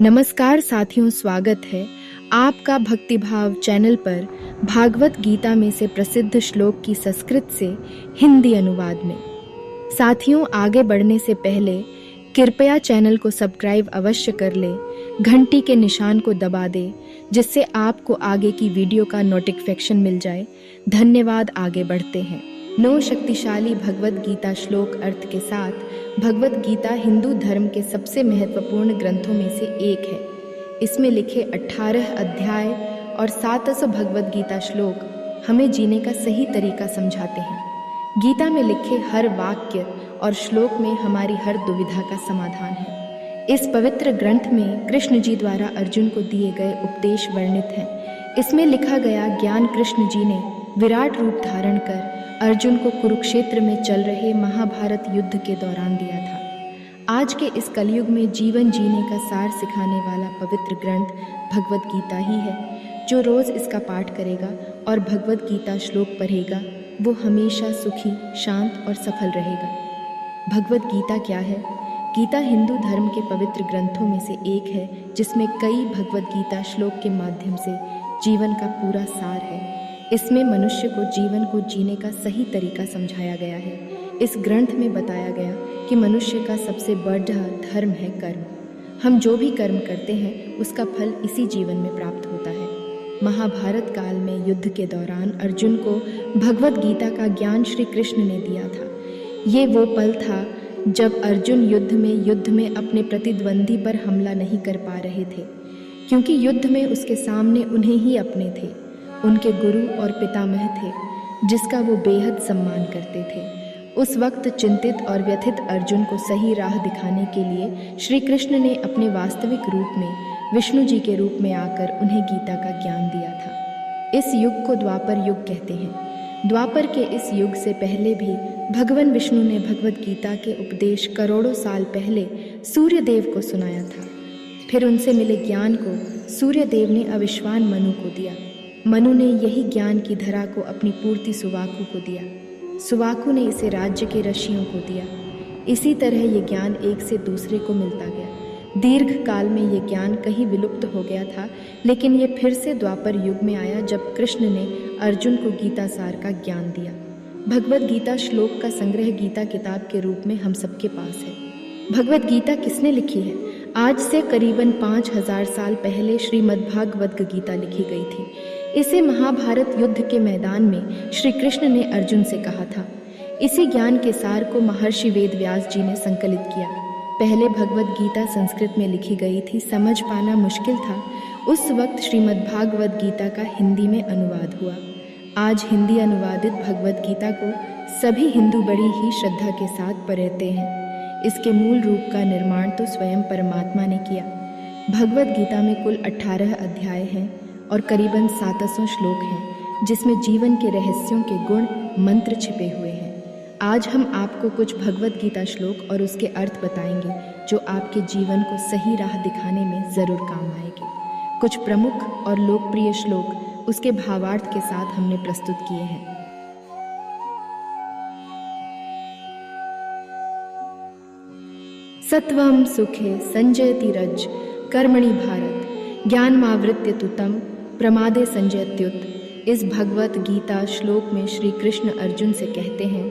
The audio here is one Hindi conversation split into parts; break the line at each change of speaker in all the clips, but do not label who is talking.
नमस्कार साथियों, स्वागत है आपका भक्तिभाव चैनल पर भागवत गीता में से प्रसिद्ध श्लोक की संस्कृत से हिंदी अनुवाद में। साथियों, आगे बढ़ने से पहले कृपया चैनल को सब्सक्राइब अवश्य कर ले, घंटी के निशान को दबा दे जिससे आपको आगे की वीडियो का नोटिफिकेशन मिल जाए। धन्यवाद। आगे बढ़ते हैं। 9 शक्तिशाली भगवत गीता श्लोक अर्थ के साथ भगवत गीता हिंदू धर्म के सबसे महत्वपूर्ण ग्रंथों में से एक है। इसमें लिखे 18 अध्याय और 700 भगवत गीता श्लोक हमें जीने का सही तरीका समझाते हैं। गीता में लिखे हर वाक्य और श्लोक में हमारी हर दुविधा का समाधान है। इस पवित्र ग्रंथ में कृष्ण जी द्वारा अर्जुन को दिए गए उपदेश वर्णित हैं। इसमें लिखा गया ज्ञान कृष्ण जी ने विराट रूप धारण कर अर्जुन को कुरुक्षेत्र में चल रहे महाभारत युद्ध के दौरान दिया था। आज के इस कलयुग में जीवन जीने का सार सिखाने वाला पवित्र ग्रंथ भगवत गीता ही है। जो रोज इसका पाठ करेगा और भगवत गीता श्लोक पढ़ेगा वो हमेशा सुखी, शांत और सफल रहेगा। भगवत गीता क्या है? गीता हिंदू धर्म के पवित्र ग्रंथों में से एक है जिसमें कई भगवत गीता श्लोक के माध्यम से जीवन का पूरा सार है। इसमें मनुष्य को जीवन को जीने का सही तरीका समझाया गया है। इस ग्रंथ में बताया गया कि मनुष्य का सबसे बड़ा धर्म है कर्म। हम जो भी कर्म करते हैं उसका फल इसी जीवन में प्राप्त होता है। महाभारत काल में युद्ध के दौरान अर्जुन को भगवत गीता का ज्ञान श्री कृष्ण ने दिया था। ये वो पल था जब अर्जुन युद्ध में अपने प्रतिद्वंदी पर हमला नहीं कर पा रहे थे, क्योंकि युद्ध में उसके सामने उन्हें ही अपने थे, उनके गुरु और पितामह थे जिसका वो बेहद सम्मान करते थे। उस वक्त चिंतित और व्यथित अर्जुन को सही राह दिखाने के लिए श्री कृष्ण ने अपने वास्तविक रूप में विष्णु जी के रूप में आकर उन्हें गीता का ज्ञान दिया था। इस युग को द्वापर युग कहते हैं। द्वापर के इस युग से पहले भी भगवान विष्णु ने भगवत गीता के उपदेश करोड़ों साल पहले सूर्य देव को सुनाया था। फिर उनसे मिले ज्ञान को सूर्य देव ने अविश्वान मनु को दिया। मनु ने यही ज्ञान की धरा को अपनी पूर्ति सुवाकु को दिया। सुवाकु ने इसे राज्य के ऋषियों को दिया। इसी तरह ये ज्ञान एक से दूसरे को मिलता गया। दीर्घ काल में ये ज्ञान कहीं विलुप्त हो गया था, लेकिन ये फिर से द्वापर युग में आया जब कृष्ण ने अर्जुन को गीता सार का ज्ञान दिया। भगवत गीता श्लोक का संग्रह गीता किताब के रूप में हम सबके पास है। भगवत गीता किसने लिखी है? आज से करीबन 5000 साल पहले श्रीमद्भागवत गीता लिखी गई थी। इसे महाभारत युद्ध के मैदान में श्री कृष्ण ने अर्जुन से कहा था। इसी ज्ञान के सार को महर्षि वेद व्यास जी ने संकलित किया। पहले भगवत गीता संस्कृत में लिखी गई थी, समझ पाना मुश्किल था। उस वक्त श्रीमद्भागवत गीता का हिंदी में अनुवाद हुआ। आज हिंदी अनुवादित भगवत गीता को सभी हिंदू बड़ी ही श्रद्धा के साथ पढ़ते हैं। इसके मूल रूप का निर्माण तो स्वयं परमात्मा ने किया। भगवत गीता में कुल 18 अध्याय हैं और करीबन 700 श्लोक हैं जिसमें जीवन के रहस्यों के गुण मंत्र छिपे हुए हैं। आज हम आपको कुछ भगवत गीता श्लोक और उसके अर्थ बताएंगे जो आपके जीवन को सही राह दिखाने में ज़रूर काम आएंगे। कुछ प्रमुख और लोकप्रिय श्लोक उसके भावार्थ के साथ हमने प्रस्तुत किए हैं। सत्वं सुखे संजयति रज कर्मणि भारत ज्ञानमावृत्य तु तम प्रमादे संजयत्युत। इस भगवत गीता श्लोक में श्री कृष्ण अर्जुन से कहते हैं,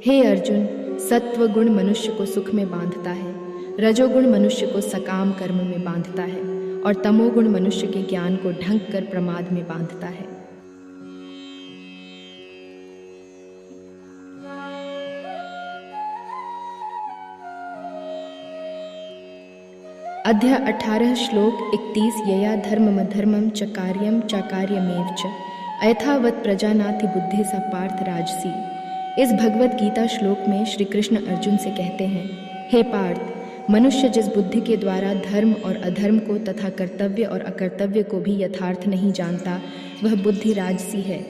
हे अर्जुन, सत्व गुण मनुष्य को सुख में बांधता है, रजोगुण मनुष्य को सकाम कर्म में बांधता है और तमोगुण मनुष्य के ज्ञान को ढंक कर प्रमाद में बांधता है। अध्याय 18 श्लोक 31 यया धर्ममधर्मं च कार्यं च कार्यमेव च अयथावत् प्रजानाति बुद्धि सा पार्थ राजसी। इस भगवत गीता श्लोक में श्री कृष्ण अर्जुन से कहते हैं, हे पार्थ, मनुष्य जिस बुद्धि के द्वारा धर्म और अधर्म को तथा कर्तव्य और अकर्तव्य को भी यथार्थ नहीं जानता वह बुद्धि राजसी है।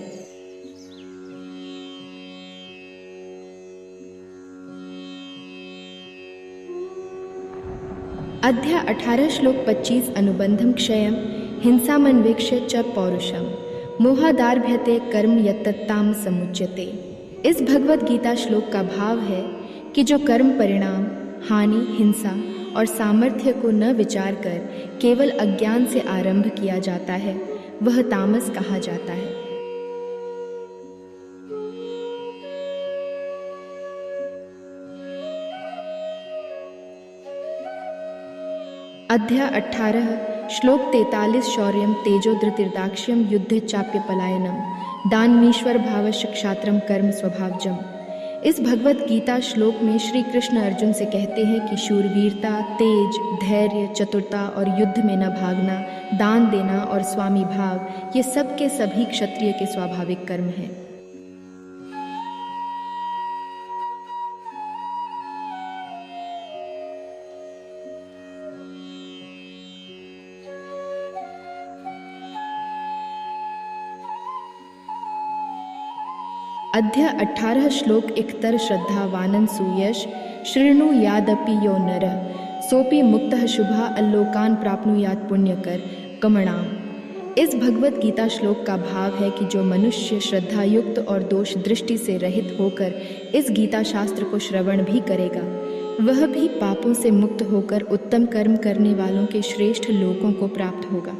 अध्याय 18 श्लोक 25 अनुबंधम क्षयम हिंसामन्वेक्ष्य च पौरुषम मोहादारभ्यते कर्म यत्तत्ताम समुच्यते। इस भगवत गीता श्लोक का भाव है कि जो कर्म परिणाम, हानि, हिंसा और सामर्थ्य को न विचार कर केवल अज्ञान से आरंभ किया जाता है, वह तामस कहा जाता है। अध्याय 18 श्लोक 43 शौर्यम तेजो धृतिर्दाक्ष्यम युद्धे चाप्य पलायनम दानमीश्वर भावश्च क्षात्रम कर्म स्वभावजम। इस भगवत गीता श्लोक में श्री कृष्ण अर्जुन से कहते हैं कि शूरवीरता, तेज, धैर्य, चतुरता और युद्ध में न भागना, दान देना और स्वामी भाव, ये सब के सभी क्षत्रिय के स्वाभाविक कर्म हैं। अध्याय 18 श्लोक 71 श्रद्धावानन् सूयश शृणु यादपि यो नरः सोपि मुक्तः शुभा अल्लोकान् प्राप्नुयात् पुण्यकर कमणाम। इस भगवत गीता श्लोक का भाव है कि जो मनुष्य श्रद्धायुक्त और दोष दृष्टि से रहित होकर इस गीता शास्त्र को श्रवण भी करेगा, वह भी पापों से मुक्त होकर उत्तम कर्म करने वालों के श्रेष्ठ लोकों को प्राप्त होगा।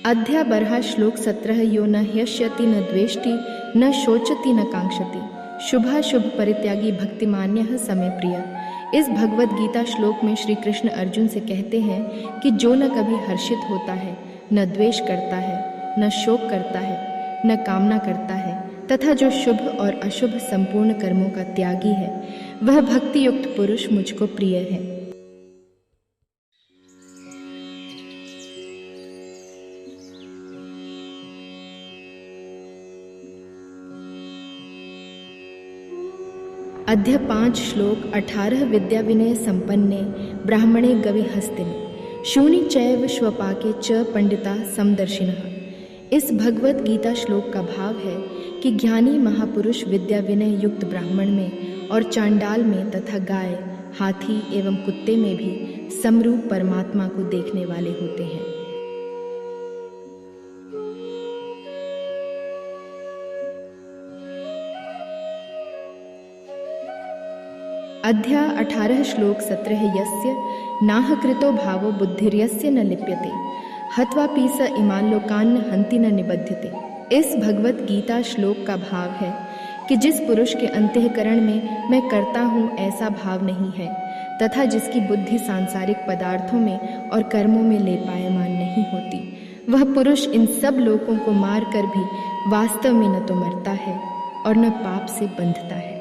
अध्याय 12 श्लोक 17 यो न ह्यष्यति न द्वेष्टि न शोचति न कांक्षति शुभाशुभ परित्यागी भक्तिमान्यः समय प्रिय। इस भगवत गीता श्लोक में श्री कृष्ण अर्जुन से कहते हैं कि जो न कभी हर्षित होता है, न द्वेष करता है, न शोक करता है, न कामना करता है, तथा जो शुभ और अशुभ संपूर्ण कर्मों का त्यागी है, वह भक्ति युक्त पुरुष मुझको प्रिय है। अध्याय 5 श्लोक 18 विद्या विनय संपन्ने ब्राह्मणे गवि हस्तिनि शूनि चैव श्वपाके च पंडिता समदर्शिनः। इस भगवत गीता श्लोक का भाव है कि ज्ञानी महापुरुष विद्या विनय युक्त ब्राह्मण में और चांडाल में तथा गाय, हाथी एवं कुत्ते में भी समरूप परमात्मा को देखने वाले होते हैं। अध्याय 18 श्लोक 17 यस्य नाह कृतो भावो बुद्धिर्यस्य न लिप्यते हत्वा पीस इमान लोकान् हंति न निबध्यते। इस भगवत गीता श्लोक का भाव है कि जिस पुरुष के अंतःकरण में मैं करता हूँ ऐसा भाव नहीं है, तथा जिसकी बुद्धि सांसारिक पदार्थों में और कर्मों में लेपायमान नहीं होती, वह पुरुष इन सब लोगों को मार कर भी वास्तव में न तो मरता है और न पाप से बंधता है।